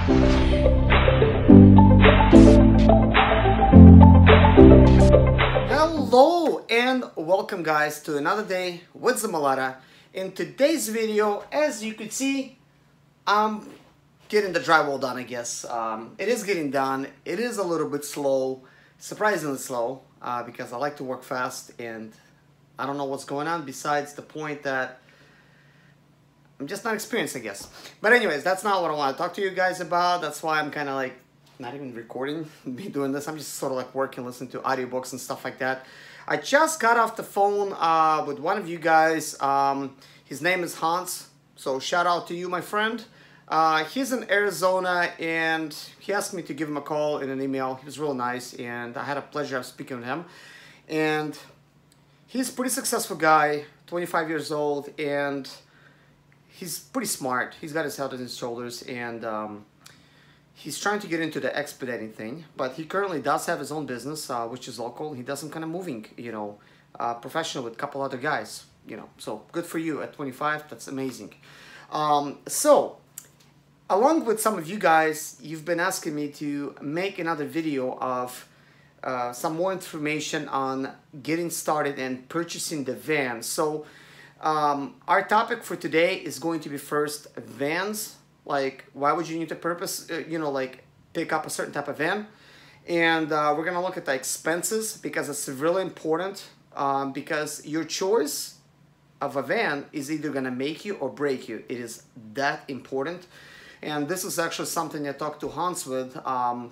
Hello and welcome guys to another day with ZIMALETA. In today's video, as you can see, I'm getting the drywall done, I guess. It is getting done. It is a little bit slow, surprisingly slow, because I like to work fast and I don't know what's going on besides the point that I'm just not experienced, I guess. But anyways, that's not what I want to talk to you guys about. That's why I'm kind of like not even recording, be doing this. I'm just sort of like working, listening to audiobooks and stuff like that. I just got off the phone with one of you guys. His name is Hans, so shout out to you, my friend. He's in Arizona, and he asked me to give him a call in an email. He was real nice, and I had a pleasure of speaking with him. And he's a pretty successful guy, 25 years old, and he's pretty smart. He's got his head on his shoulders, and he's trying to get into the expediting thing, but he currently does have his own business, which is local. He does some kind of moving, you know, professional with a couple other guys, you know, so good for you at 25. That's amazing. So along with some of you guys, you've been asking me to make another video of some more information on getting started and purchasing the van. So our topic for today is going to be first vans. Like, why would you need to pick up a certain type of van? And we're gonna look at the expenses, because it's really important, because your choice of a van is either gonna make you or break you. It is that important. And this is actually something I talked to Hans with, and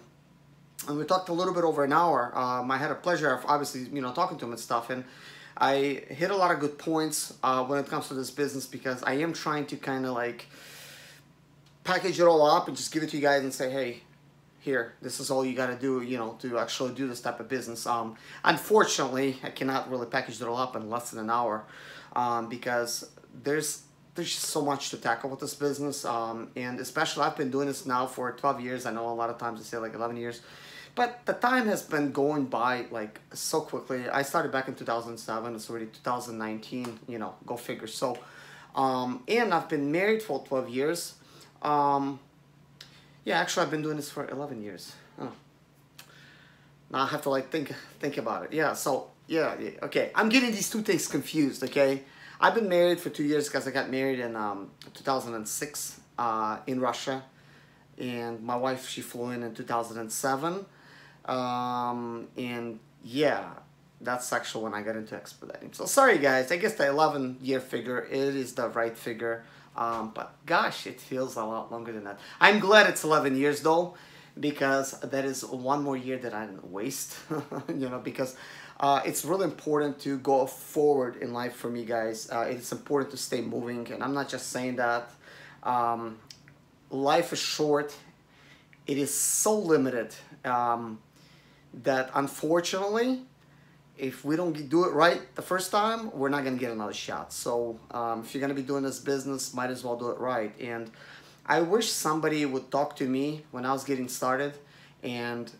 we talked a little bit over an hour. I had a pleasure of obviously, you know, talking to him and stuff, and I hit a lot of good points when it comes to this business, because I am trying to kind of like package it all up and just give it to you guys and say, hey, here, this is all you got to do, you know, to actually do this type of business. Unfortunately, I cannot really package it all up in less than an hour, because there's just so much to tackle with this business, and especially I've been doing this now for 12 years. I know a lot of times I say like 11 years. But the time has been going by like so quickly. I started back in 2007. It's already 2019, you know, go figure. So, and I've been married for 12 years. Yeah, actually I've been doing this for 11 years. Oh. Now I have to like think about it. Yeah, so, yeah, okay. I'm getting these two things confused, okay? I've been married for 2 years because I got married in 2006 in Russia. And my wife, she flew in 2007. And yeah, that's actually when I got into expediting. So sorry guys, I guess the 11-year figure, it is the right figure, but gosh, it feels a lot longer than that. I'm glad it's 11 years though, because that is one more year that I didn't waste. You know, because it's really important to go forward in life for me, guys. It's important to stay moving, and I'm not just saying that. Life is short. It is so limited, that unfortunately, if we don't do it right the first time, we're not going to get another shot. So if you're going to be doing this business, might as well do it right. And I wish somebody would talk to me when I was getting started and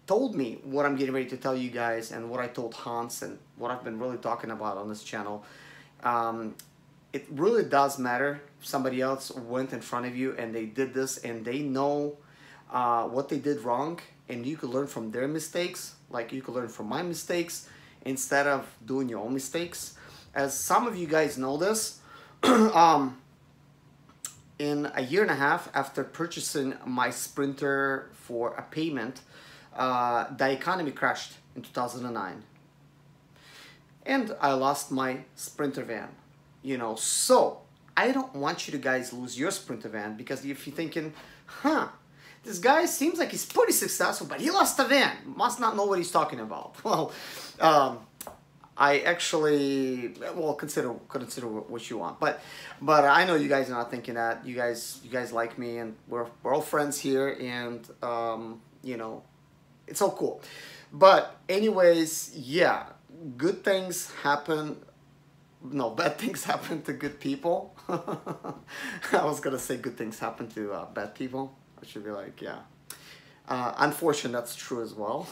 told me what I'm getting ready to tell you guys, and what I told Hans, and what I've been really talking about on this channel. It really does matter if somebody else went in front of you and they did this, and they know what they did wrong, and you could learn from their mistakes, like you could learn from my mistakes, instead of doing your own mistakes. As some of you guys know this, in a year and a half after purchasing my Sprinter for a payment, the economy crashed in 2009. And I lost my Sprinter van. You know, so I don't want you to guys lose your Sprinter van, because if you're thinking, huh, this guy seems like he's pretty successful, but he lost a van, must not know what he's talking about. Well, I actually, well, consider what you want, but I know you guys are not thinking that. You guys like me, and we're all friends here, and you know, it's all cool. But anyways, yeah, good things happen. No, bad things happen to good people. I was gonna say good things happen to bad people. I should be like, yeah. Unfortunately, that's true as well.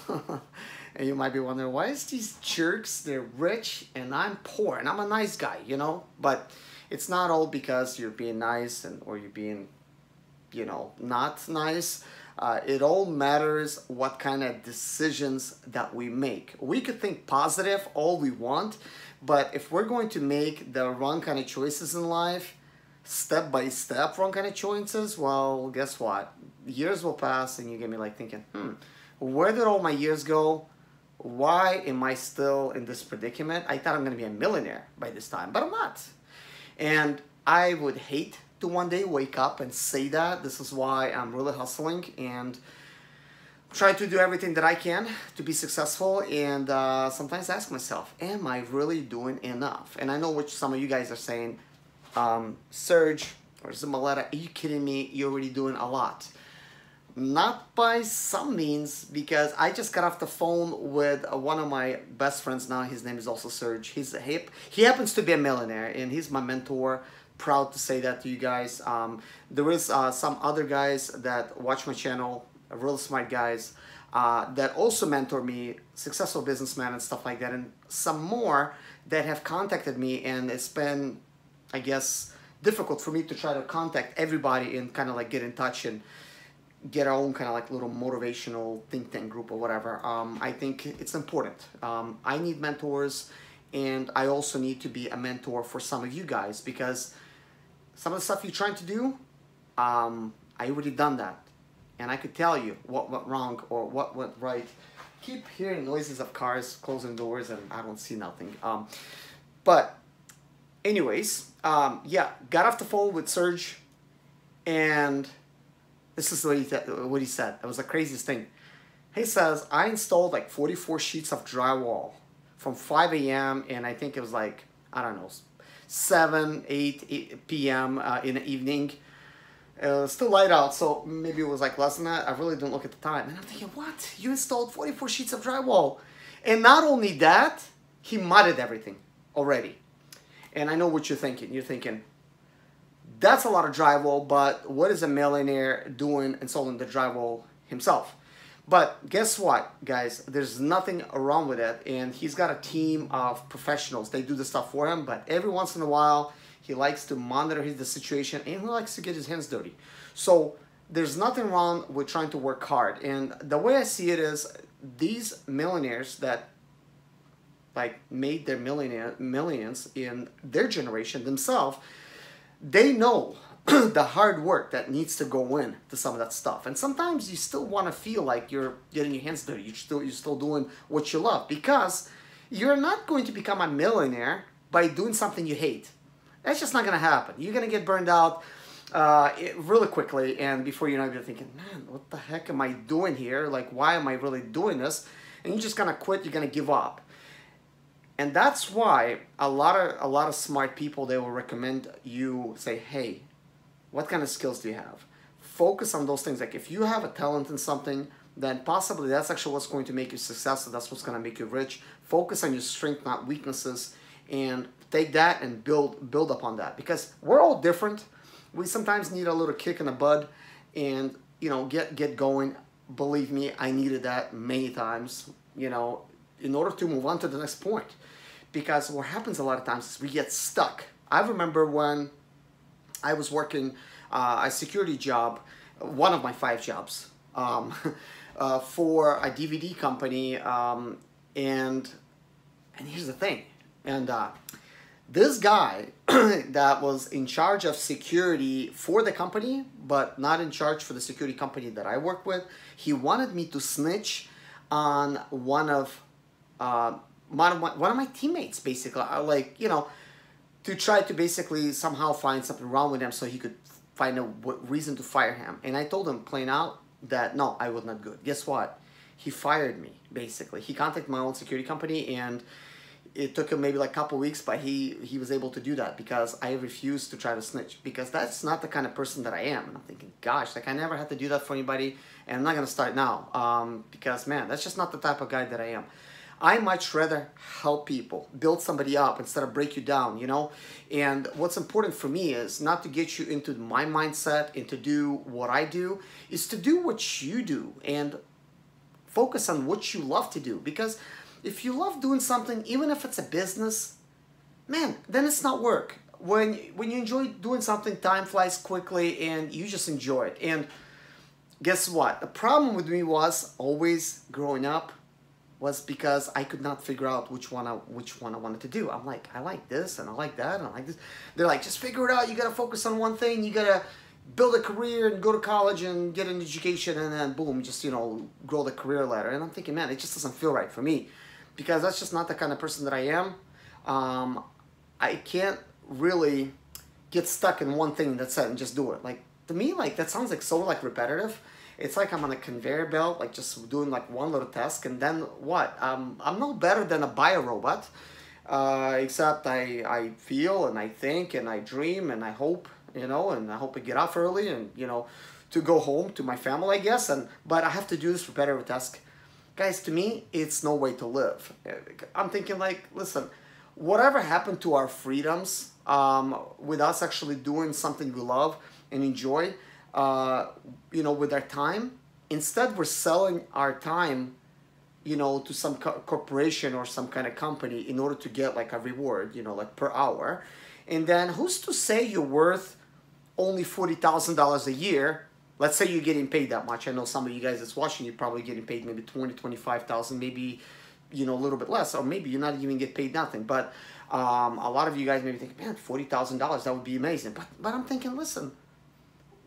And you might be wondering, why is these jerks, they're rich and I'm poor and I'm a nice guy, you know? But it's not all because you're being nice or you're being, you know, not nice. It all matters what kind of decisions that we make. We could think positive all we want, but if we're going to make the wrong kind of choices in life, step by step wrong kind of choices, well, guess what? Years will pass and you get me like thinking, where did all my years go? Why am I still in this predicament? I thought I'm going to be a millionaire by this time, but I'm not. And I would hate to one day wake up and say that. This is why I'm really hustling and try to do everything that I can to be successful, and sometimes ask myself, am I really doing enough? And I know what some of you guys are saying, Serge or ZIMALETA, are you kidding me? You're already doing a lot. Not by some means, because I just got off the phone with one of my best friends now. His name is also Serge. He happens to be a millionaire, and he's my mentor. Proud to say that to you guys. There is some other guys that watch my channel, real smart guys, that also mentor me, successful businessmen and stuff like that, and some more that have contacted me, and it's been, I guess, difficult for me to try to contact everybody and kind of like get in touch and get our own kind of like little motivational think tank group or whatever. I think it's important. I need mentors, and I also need to be a mentor for some of you guys, because some of the stuff you're trying to do, I already done that. And I could tell you what went wrong or what went right. Keep hearing noises of cars closing doors and I don't see nothing. But anyways, yeah, got off the phone with Serge, and this is what he said. It was the craziest thing. He says, I installed like 44 sheets of drywall from 5 a.m. and I think it was like, I don't know, 8 p.m. In the evening. Still light out, so maybe it was like less than that. I really didn't look at the time. And I'm thinking, what? You installed 44 sheets of drywall. And not only that, he mudded everything already. And I know what you're thinking. You're thinking, that's a lot of drywall, but what is a millionaire doing installing the drywall himself? But guess what, guys? There's nothing wrong with it. And he's got a team of professionals. They do the stuff for him, but every once in a while, he likes to monitor the situation, and he likes to get his hands dirty. So there's nothing wrong with trying to work hard. And the way I see it is, these millionaires that like made their millions in their generation themselves, they know the hard work that needs to go in to some of that stuff. And sometimes you still want to feel like you're getting your hands dirty. You're still doing what you love, because you're not going to become a millionaire by doing something you hate. That's just not going to happen. You're going to get burned out really quickly, and before you know it, you're thinking, man, what the heck am I doing here? Like, why am I really doing this? And you're just going to quit. You're going to give up. And that's why a lot of smart people, they will recommend you say, hey, what kind of skills do you have? Focus on those things. Like, if you have a talent in something, then possibly that's actually what's going to make you successful. That's what's going to make you rich. Focus on your strengths, not weaknesses, and take that and build upon that, because we're all different. We sometimes need a little kick in the butt and, you know, get going. Believe me, I needed that many times, you know, in order to move on to the next point. Because what happens a lot of times is we get stuck. I remember when I was working a security job, one of my 5 jobs, for a DVD company, and here's the thing, and this guy that was in charge of security for the company, but not in charge for the security company that I work with, he wanted me to snitch on one of my teammates, basically, like, you know, to try to basically somehow find something wrong with him so he could find a reason to fire him. And I told him plain out that no, I was not good. Guess what? He fired me, basically. He contacted my own security company, and it took him maybe like a couple weeks, but he was able to do that because I refused to try to snitch, because that's not the kind of person that I am. And I'm thinking, gosh, like, I never had to do that for anybody, and I'm not going to start now, because, man, that's just not the type of guy that I am. I much rather help people, build somebody up instead of break you down, you know? And what's important for me is not to get you into my mindset and to do what I do, is to do what you do and focus on what you love to do. Because if you love doing something, even if it's a business, man, then it's not work. when you enjoy doing something, time flies quickly and you just enjoy it. And guess what? The problem with me was always growing up was because I could not figure out which one I wanted to do. I'm like, I like this and I like that and I like this. They're like, just figure it out. You gotta focus on one thing. You gotta build a career and go to college and get an education and then boom, just, you know, grow the career ladder. And I'm thinking, man, it just doesn't feel right for me because that's just not the kind of person that I am. I can't really get stuck in one thing, that's it, and just do it. Like, to me, like, that sounds like so, like, repetitive. It's like I'm on a conveyor belt, like, just doing, like, one little task, and then what? I'm no better than a bio-robot, except I feel, and I think, and I dream, and I hope, you know, and I hope to get off early, and, you know, to go home to my family, I guess, but I have to do this repetitive task. Guys, to me, it's no way to live. I'm thinking, like, listen, whatever happened to our freedoms with us actually doing something we love and enjoy, you know, with our time, instead we're selling our time, you know, to some corporation or some kind of company in order to get like a reward, you know, like per hour. And then who's to say you're worth only $40,000 a year? Let's say you're getting paid that much. I know some of you guys that's watching, you're probably getting paid maybe 20, 25,000, maybe, you know, a little bit less, or maybe you're not even get paid nothing. But a lot of you guys maybe think, man, $40,000, that would be amazing. But I'm thinking, listen,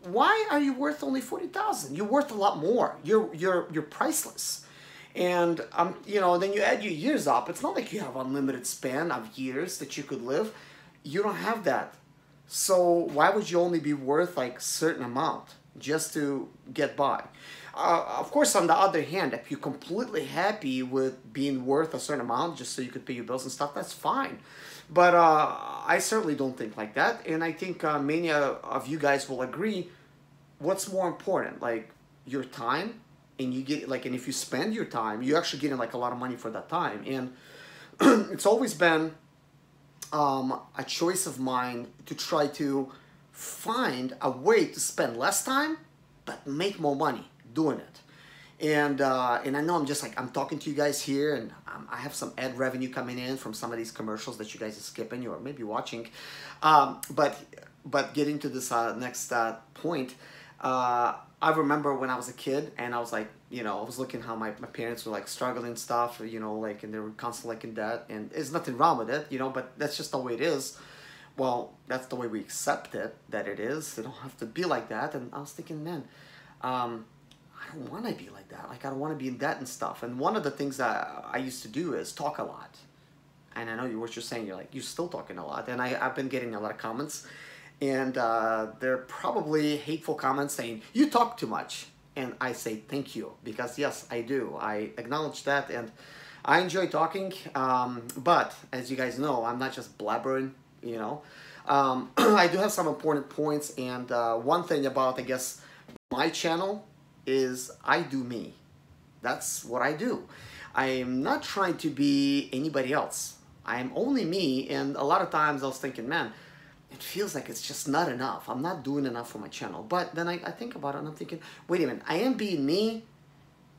why are you worth only $40,000? You're worth a lot more. You're priceless. And you know, then you add your years up. It's not like you have unlimited span of years that you could live. You don't have that. So why would you only be worth like a certain amount just to get by? Of course, on the other hand, if you're completely happy with being worth a certain amount just so you could pay your bills and stuff, that's fine. But I certainly don't think like that. And I think many of you guys will agree, what's more important, like your time, and you get like, and if you spend your time, you're actually getting like a lot of money for that time. And it's always been a choice of mine to try to find a way to spend less time, but make more money doing it. And I know I'm talking to you guys here, and I have some ad revenue coming in from some of these commercials that you guys are skipping or maybe watching. But getting to this next point, I remember when I was a kid and I was like, you know, I was looking how my parents were like struggling and stuff, you know, like, and they were constantly like in debt, and there's nothing wrong with it, you know, but that's just the way it is. Well, that's the way we accept it, that it is. It don't have to be like that. And I was thinking, man, I don't want to be like that. Like, I don't want to be in debt and stuff. And one of the things that I used to do is talk a lot. And I know what you're saying. You're like, you're still talking a lot. And I've been getting a lot of comments. And they're probably hateful comments saying, you talk too much. And I say, thank you. Because yes, I do. I acknowledge that. And I enjoy talking. But as you guys know, I'm not just blabbering, you know. I do have some important points. And one thing about, I guess, my channel is I do me. That's what I do. I'm not trying to be anybody else. I'm only me, and a lot of times I was thinking, man, it feels like it's just not enough. I'm not doing enough for my channel. But then I think about it and I'm thinking, wait a minute, I am being me,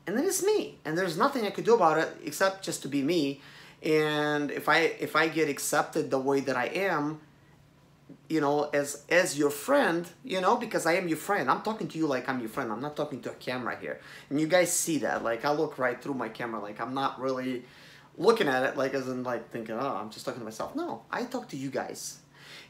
and then it's me. And there's nothing I could do about it except just to be me. And if I get accepted the way that I am, you know, as your friend, you know, because I am your friend. I'm talking to you like I'm your friend. I'm not talking to a camera here. And you guys see that. Like, I look right through my camera. Like, I'm not really looking at it like as in like thinking, oh, I'm just talking to myself. No, I talk to you guys.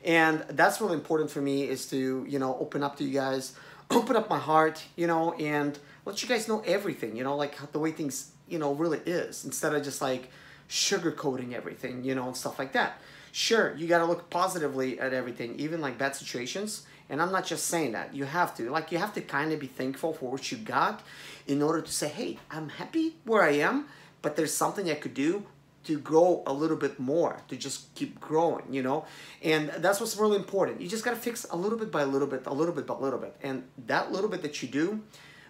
And that's really important for me, is to, you know, open up to you guys, open up my heart, you know, and let you guys know everything, you know, like the way things, you know, really is, instead of just like sugarcoating everything, you know, and stuff like that. Sure, you got to look positively at everything, even like bad situations. And I'm not just saying that. You have to. Like, you have to kind of be thankful for what you got in order to say, hey, I'm happy where I am, but there's something I could do to grow a little bit more, to just keep growing, you know? And that's what's really important. You just got to fix a little bit by a little bit, a little bit by a little bit. And that little bit that you do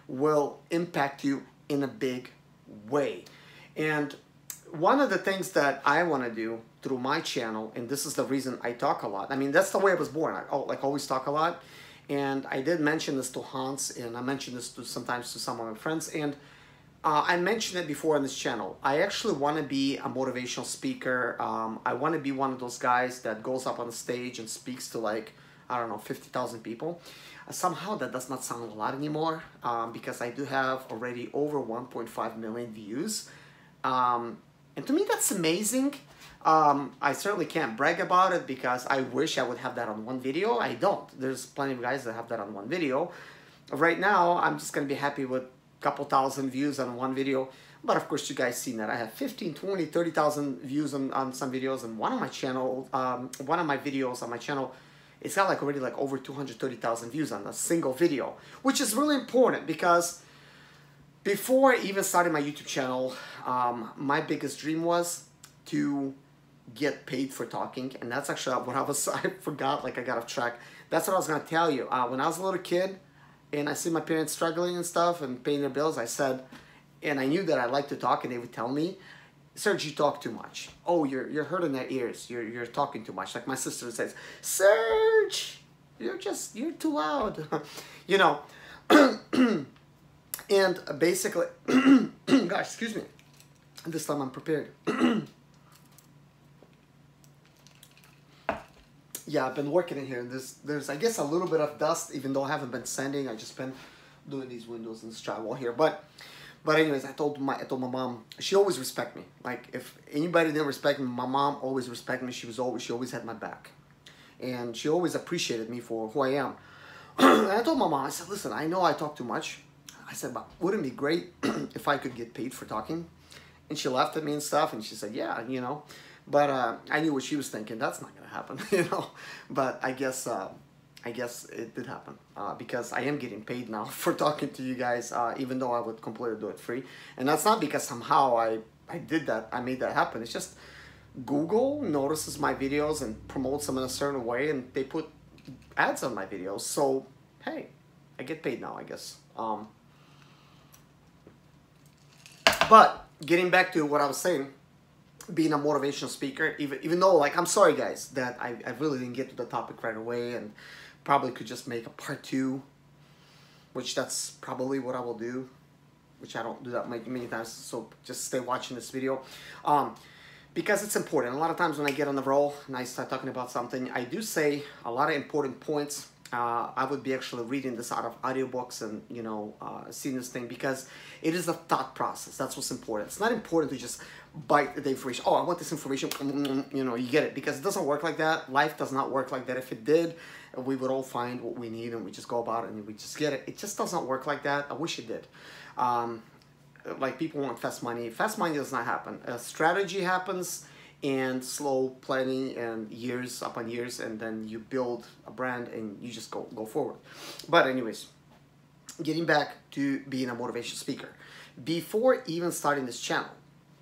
will impact you in a big way. And one of the things that I want to do through my channel, and this is the reason I talk a lot. I mean, that's the way I was born. I like always talk a lot. And I did mention this to Hans, and I mentioned this to sometimes to some of my friends. And I mentioned it before on this channel. I actually want to be a motivational speaker. I want to be one of those guys that goes up on the stage and speaks to, like, I don't know, 50,000 people. Somehow that does not sound a lot anymore, because I do have already over 1.5 million views. And to me, that's amazing. I certainly can't brag about it because I wish I would have that on one video. I don't. There's plenty of guys that have that on one video. Right now, I'm just going to be happy with couple thousand views on one video, but of course you guys seen that I have 15, 20, 30,000 views on some videos, and one of my channel, one of my videos on my channel, it's got like already like over 230,000 views on a single video, which is really important because before even starting my YouTube channel, my biggest dream was to get paid for talking, and that's actually what I forgot, like I got off track. That's what I was gonna tell you. When I was a little kid, and I see my parents struggling and stuff and paying their bills, I said, and I knew that I liked to talk, and they would tell me, Serge, you talk too much. Oh, you're hurting their ears. You're talking too much. Like my sister says, Serge, you're too loud. You know, and basically, gosh, excuse me. This time I'm prepared. Yeah, I've been working in here. There's I guess a little bit of dust, even though I haven't been sanding. I just been doing these windows and this drywall here. But anyways, I told my mom, she always respect me. Like if anybody didn't respect me, my mom always respected me. She always had my back, and she always appreciated me for who I am. And I told my mom, I said, listen, I know I talk too much. I said, but wouldn't it be great if I could get paid for talking? And she laughed at me and stuff, and she said, yeah, you know. But I knew what she was thinking. That's not gonna happen, you know. But I guess it did happen because I am getting paid now for talking to you guys, even though I would completely do it free. And that's not because somehow I did that. I made that happen. It's just Google notices my videos and promotes them in a certain way, and they put ads on my videos. So hey, I get paid now, I guess. But getting back to what I was saying, being a motivational speaker, even though, like, I'm sorry guys that I really didn't get to the topic right away, and probably could just make a part 2, which that's probably what I will do, which I don't do that many times, so just stay watching this video, because it's important. A lot of times when I get on the roll and I start talking about something, I do say a lot of important points. I would be actually reading this out of audiobooks and, you know, seeing this thing, because it is a thought process. That's what's important. It's not important to just bite the information. Oh, I want this information, you know, you get it, because it doesn't work like that. Life does not work like that. If it did, we would all find what we need and we just go about it and we just get it. It just doesn't work like that. I wish it did. Like, people want fast money. Fast money does not happen. Strategy happens, and slow planning, and years upon years, and then you build a brand and you just go forward. But anyways, getting back to being a motivational speaker. Before even starting this channel,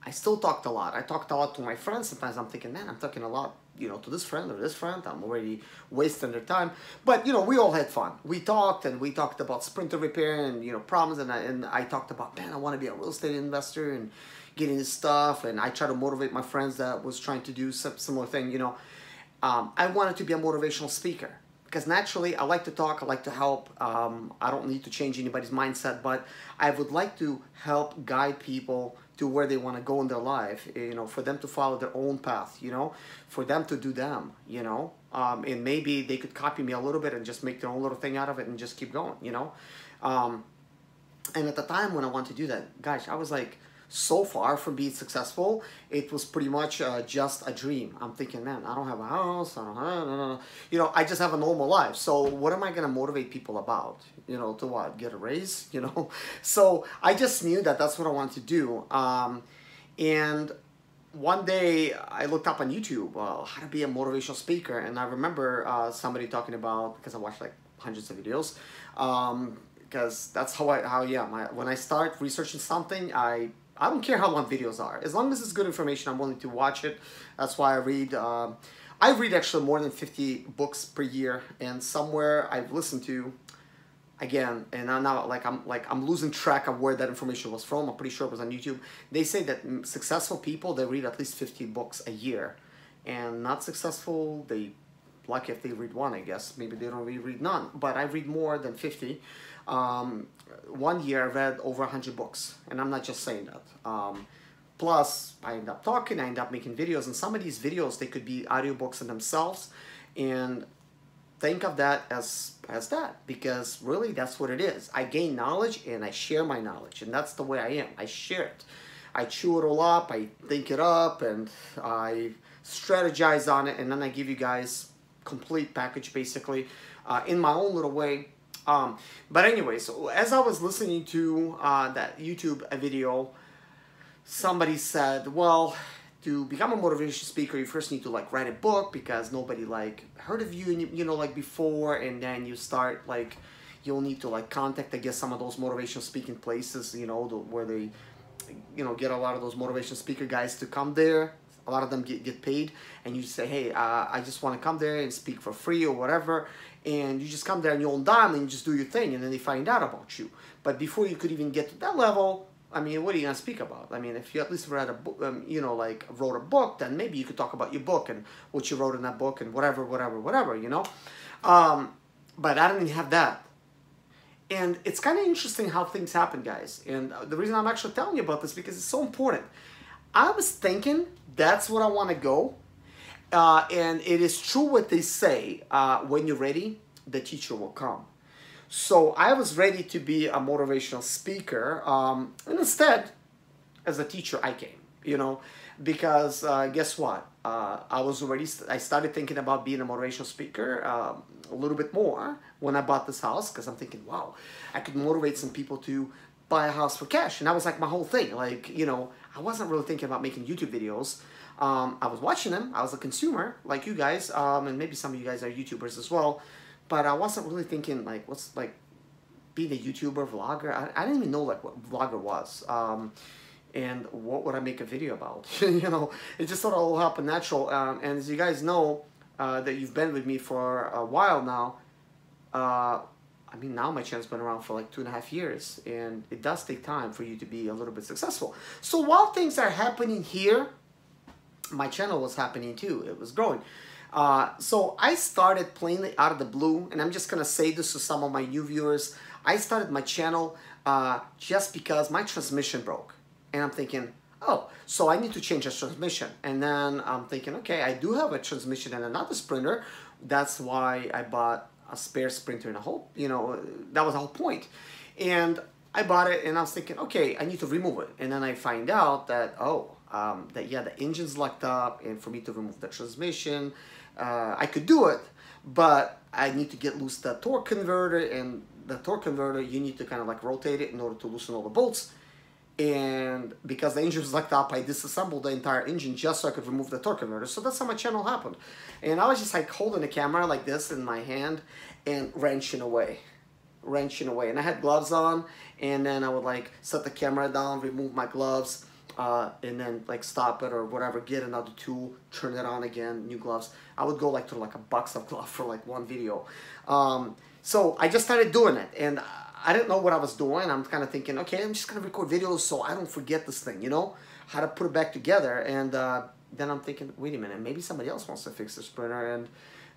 I still talked a lot. I talked a lot to my friends. Sometimes I'm thinking, man, I'm talking a lot, you know, to this friend or this friend. I'm already wasting their time. But, you know, we all had fun. We talked, and we talked about sprinter repair and, you know, problems. And I talked about, man, I want to be a real estate investor and getting this stuff. And I try to motivate my friends that was trying to do some similar thing, you know. I wanted to be a motivational speaker, because naturally I like to talk, I like to help. I don't need to change anybody's mindset, but I would like to help guide people to where they want to go in their life, you know, for them to follow their own path, you know, for them to do them, you know, and maybe they could copy me a little bit and just make their own little thing out of it and just keep going, you know. And at the time when I wanted to do that, gosh, I was like, so far from being successful, it was pretty much just a dream. I'm thinking, man, I don't have a house, I don't have, you know, I just have a normal life. So what am I going to motivate people about? You know, to what? Get a raise? You know? So I just knew that that's what I wanted to do. And one day I looked up on YouTube, how to be a motivational speaker. And I remember somebody talking about, because I watched like hundreds of videos, because that's when I start researching something, I don't care how long videos are. As long as it's good information, I'm willing to watch it. That's why I read. I read actually more than 50 books per year, and somewhere I've listened to, again, and I'm now I'm losing track of where that information was from. I'm pretty sure it was on YouTube. They say that successful people, they read at least 50 books a year, and not successful, they lucky if they read one, I guess. Maybe they don't really read none, but I read more than 50. One year I read over 100 books, and I'm not just saying that. Plus, I end up talking, I end up making videos, and some of these videos, they could be audiobooks in themselves, and think of that as that, because really that's what it is. I gain knowledge and I share my knowledge, and that's the way I am. I share it. I chew it all up, I think it up, and I strategize on it, and then I give you guys complete package basically in my own little way. But anyway, so as I was listening to that YouTube video, somebody said, well, to become a motivational speaker, you first need to like write a book, because nobody like heard of you, you know, like before, and then you start like, you'll need to like contact, I guess, some of those motivational speaking places, you know, where they, you know, get a lot of those motivational speaker guys to come there. A lot of them get paid, and you say, hey, I just want to come there and speak for free or whatever, and you just come there on your own dime and you just do your thing, and then they find out about you. But before you could even get to that level, I mean, what are you going to speak about? I mean, if you at least read a book, you know, like wrote a book, then maybe you could talk about your book and what you wrote in that book and whatever, you know. But I didn't have that. And it's kind of interesting how things happen, guys. And the reason I'm actually telling you about this, because it's so important. I was thinking that's what I want to go. And it is true what they say, when you're ready, the teacher will come. So I was ready to be a motivational speaker, and instead, as a teacher, I came, you know, because guess what? I started thinking about being a motivational speaker a little bit more when I bought this house, because I'm thinking, wow, I could motivate some people to buy a house for cash. And that was like my whole thing. Like, you know, I wasn't really thinking about making YouTube videos. I was watching them. I was a consumer like you guys, and maybe some of you guys are YouTubers as well. But I wasn't really thinking like, what's like being a YouTuber, vlogger. I didn't even know like what vlogger was. And what would I make a video about? You know, it just sort of all happened natural. And as you guys know, that you've been with me for a while now, I mean, now my channel's been around for like 2.5 years, and it does take time for you to be a little bit successful. So while things are happening here, my channel was happening too. It was growing. So I started plainly out of the blue, and I'm just gonna say this to some of my new viewers. I started my channel just because my transmission broke, and I'm thinking, oh, so I need to change the transmission. And then I'm thinking, okay, I do have a transmission and another sprinter. That's why I bought a spare sprinter and a whole, you know, that was the whole point. And I bought it, and I was thinking, okay, I need to remove it. And then I find out that, oh, yeah, the engine's locked up, and for me to remove the transmission, I could do it, but I need to get loose the torque converter, and the torque converter, you need to kind of like rotate it in order to loosen all the bolts. And because the engine was locked up, I disassembled the entire engine just so I could remove the torque converter. So that's how my channel happened. And I was just like holding the camera like this in my hand and wrenching away. And I had gloves on, and then I would like set the camera down, remove my gloves, and then like stop it or whatever, get another tool, turn it on again, new gloves. I would go like to like a box of gloves for like one video. So I just started doing it, and I didn't know what I was doing. I'm kind of thinking, okay, I'm just gonna record videos so I don't forget this thing, you know, how to put it back together. And then I'm thinking, wait a minute, maybe somebody else wants to fix this printer, and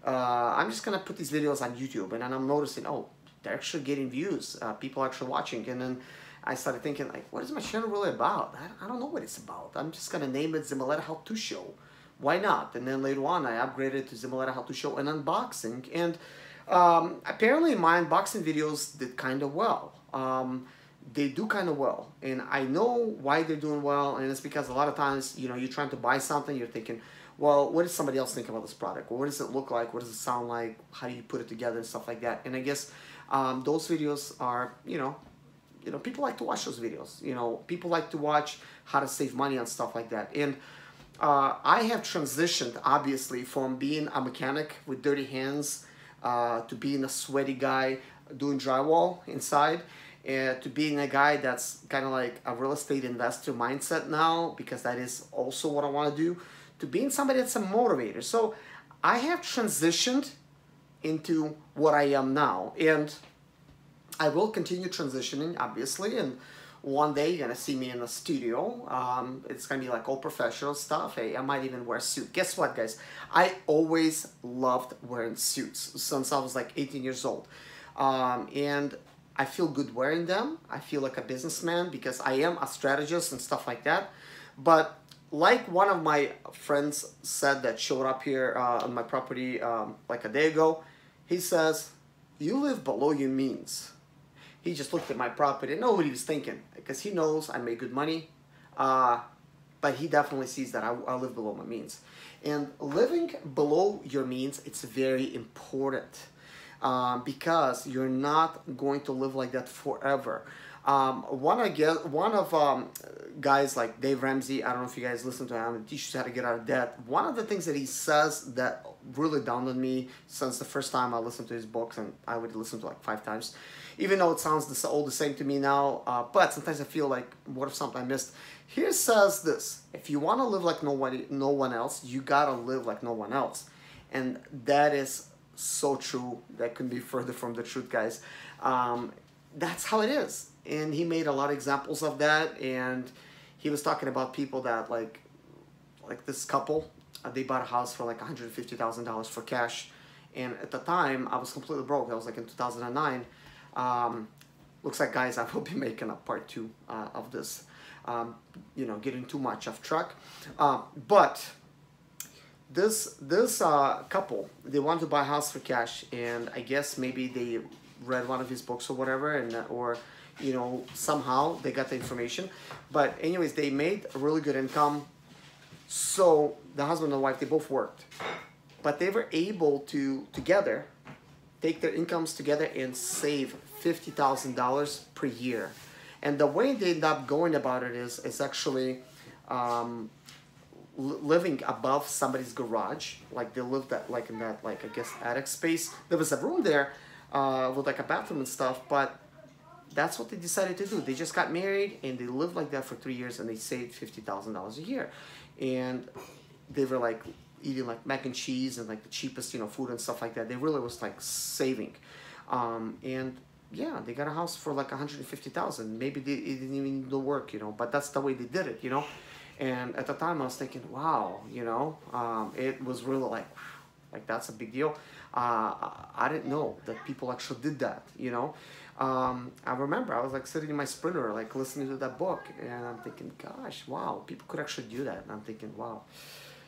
I'm just gonna put these videos on YouTube. And then I'm noticing, oh, they're actually getting views, people are actually watching. And then I started thinking, like, what is my channel really about? I don't know what it's about. I'm just gonna name it ZIMALETA How To Show. Why not? And then later on, I upgraded to ZIMALETA How To Show and unboxing. And apparently my unboxing videos did kind of well. They do kind of well, and I know why they're doing well, and it's because a lot of times, you know, you're trying to buy something, you're thinking, well, what does somebody else think about this product? Well, what does it look like? What does it sound like? How do you put it together and stuff like that? And I guess those videos are, you know, people like to watch those videos. You know, people like to watch how to save money and stuff like that. And I have transitioned, obviously, from being a mechanic with dirty hands to being a sweaty guy doing drywall inside, to being a guy that's kind of like a real estate investor mindset now, because that is also what I want to do, to being somebody that's a motivator. So I have transitioned into what I am now, and I will continue transitioning, obviously, and one day you're gonna see me in the studio. It's gonna be like all professional stuff. Hey, I might even wear a suit. Guess what, guys? I always loved wearing suits since I was like 18 years old. And I feel good wearing them. I feel like a businessman because I am a strategist and stuff like that. But like one of my friends said that showed up here on my property like a day ago, he says, you live below your means. He just looked at my property and know what he was thinking because he knows I make good money. But he definitely sees that I live below my means. And living below your means, it's very important because you're not going to live like that forever. One of guys like Dave Ramsey, I don't know if you guys listen to him, he teaches you how to get out of debt. One of the things that he says that really dawned on me since the first time I listened to his books, and I would listen to like 5 times, even though it sounds all the same to me now, but sometimes I feel like, what if something I missed? Here says this: if you want to live like no one else, you gotta live like no one else. And that is so true. That couldn't be further from the truth, guys. That's how it is. And he made a lot of examples of that, and he was talking about people that like this couple, they bought a house for like $150,000 for cash, and at the time I was completely broke. That was like in 2009. Looks like, guys, I will be making a part 2 of this. You know, getting too much off track, but this couple, they wanted to buy a house for cash, and I guess maybe they read one of his books or whatever, and or you know, somehow they got the information. But anyways, they made a really good income. So the husband and wife, they both worked, but they were able to together take their incomes together and save $50,000 per year. And the way they end up going about it is actually living above somebody's garage. Like they lived like in that, like, I guess, attic space. There was a room there with like a bathroom and stuff, but that's what they decided to do. They just got married and they lived like that for 3 years, and they saved $50,000 a year. And they were like eating like mac and cheese and like the cheapest, you know, food and stuff like that. They really was like saving. And yeah, they got a house for like $150,000. Maybe it didn't even need the work, you know, but that's the way they did it, you know. And at the time I was thinking, wow, you know, it was really like that's a big deal. I didn't know that people actually did that, you know. I remember I was like sitting in my Sprinter, like listening to that book, and I'm thinking, gosh, wow, people could actually do that. And I'm thinking, wow,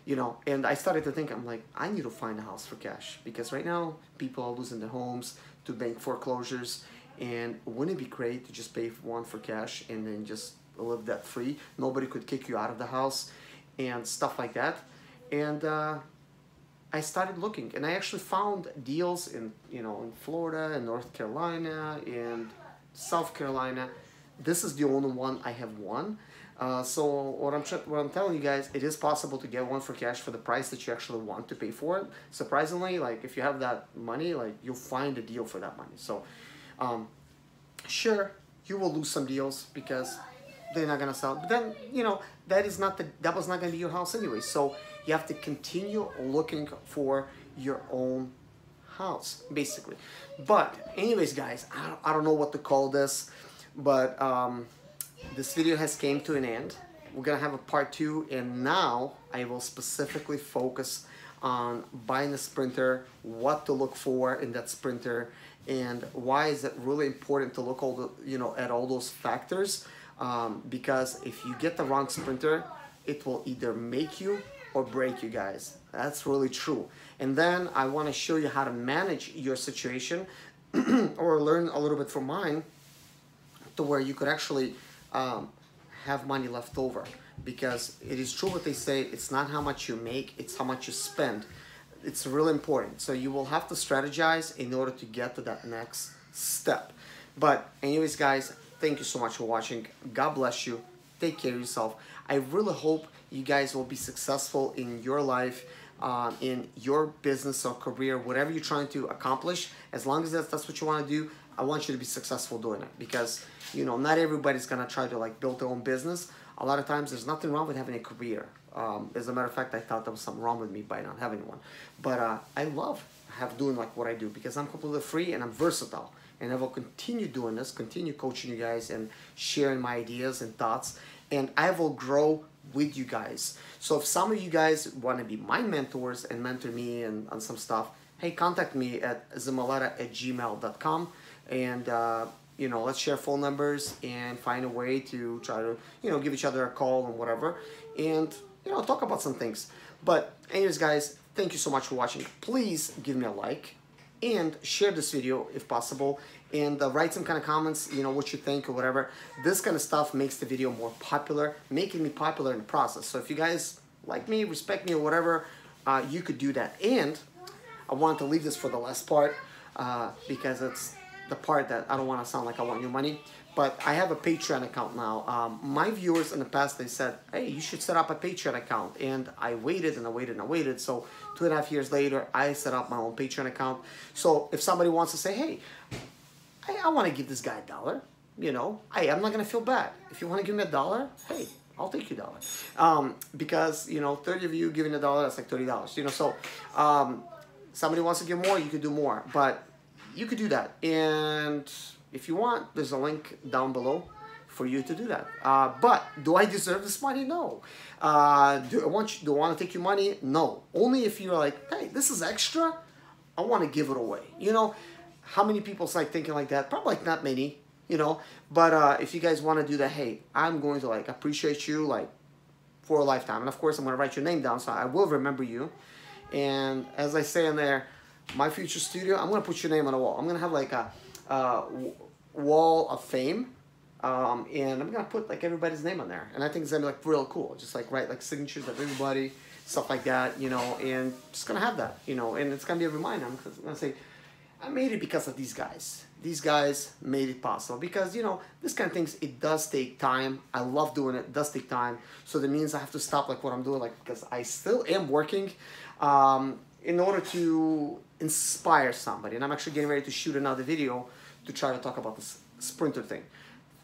you know. And I started to think, I'm like, I need to find a house for cash, because right now people are losing their homes to bank foreclosures. And wouldn't it be great to just pay one for cash and then just live debt free? Nobody could kick you out of the house and stuff like that. And I started looking, and I actually found deals in, you know, in Florida and North Carolina and South Carolina. This is the only one I have won. So what I'm telling you guys, it is possible to get one for cash for the price that you actually want to pay for it. Surprisingly, like if you have that money, like you'll find a deal for that money. So sure, you will lose some deals because they're not gonna sell. But then, you know, that was not gonna be your house anyway. So you have to continue looking for your own house, basically. But anyways, guys, I don't know what to call this, but this video has came to an end. We're gonna have a part 2, and now I will specifically focus on buying a Sprinter, what to look for in that Sprinter, and why is it really important to look at all those factors, because if you get the wrong Sprinter, it will either make you or break you, guys. That's really true. And then I want to show you how to manage your situation or learn a little bit from mine to where you could actually have money left over, because it is true what they say, it's not how much you make, it's how much you spend. It's really important. So you will have to strategize in order to get to that next step. But anyways, guys, thank you so much for watching. God bless you. Take care of yourself. I really hope you guys will be successful in your life, in your business or career, whatever you're trying to accomplish. As long as that's what you want to do, I want you to be successful doing it, because, you know, not everybody's gonna try to like build their own business. A lot of times there's nothing wrong with having a career. As a matter of fact, I thought there was something wrong with me by not having one. But I love doing like what I do, because I'm completely free and I'm versatile. And I will continue doing this, continue coaching you guys and sharing my ideas and thoughts. And I will grow with you guys. So if some of you guys want to be my mentors and mentor me and on some stuff, hey, contact me at zimaleta@gmail.com. And you know, let's share phone numbers and find a way to try to, you know, give each other a call and whatever, and, you know, talk about some things. But anyways, guys, thank you so much for watching. Please give me a like and share this video if possible, and write some kind of comments, you know, what you think or whatever. This kind of stuff makes the video more popular, making me popular in the process. So if you guys like me, respect me or whatever, you could do that. And I want to leave this for the last part, because it's the part that I don't want to sound like I want your money. But I have a Patreon account now. My viewers in the past, they said, hey, you should set up a Patreon account. And I waited and I waited and I waited. So 2.5 years later, I set up my own Patreon account. So if somebody wants to say, hey, I want to give this guy $1, you know, hey, I'm not going to feel bad. If you want to give me $1, hey, I'll take you $1. Because, you know, 30 of you giving $1, that's like $30, you know. So somebody wants to give more, you could do more. But you could do that. And if you want, there's a link down below for you to do that. But do I deserve this money? No. Do I want to take your money? No. Only if you're like, hey, this is extra, I want to give it away. You know, how many people's like thinking like that? Probably like not many, you know. But if you guys want to do that, hey, I'm going to like appreciate you like for a lifetime. And of course, I'm going to write your name down so I will remember you. And as I say in there, my future studio, I'm going to put your name on a wall. I'm going to have like a wall of fame, and I'm gonna put like everybody's name on there, and I think it's gonna be like real cool, just like write like signatures of everybody, stuff like that, you know, and just gonna have that, you know, and it's gonna be a reminder. I'm gonna say I made it because of these guys made it possible, because, you know, this kind of things, it does take time. I love doing it. It does take time, so that means I have to stop like what I'm doing, like, because I still am working in order to inspire somebody. And I'm actually getting ready to shoot another video to try to talk about this sprinter thing.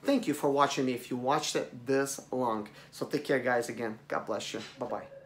Thank you for watching me if you watched it this long. So take care, guys. Again, God bless you. Bye-bye.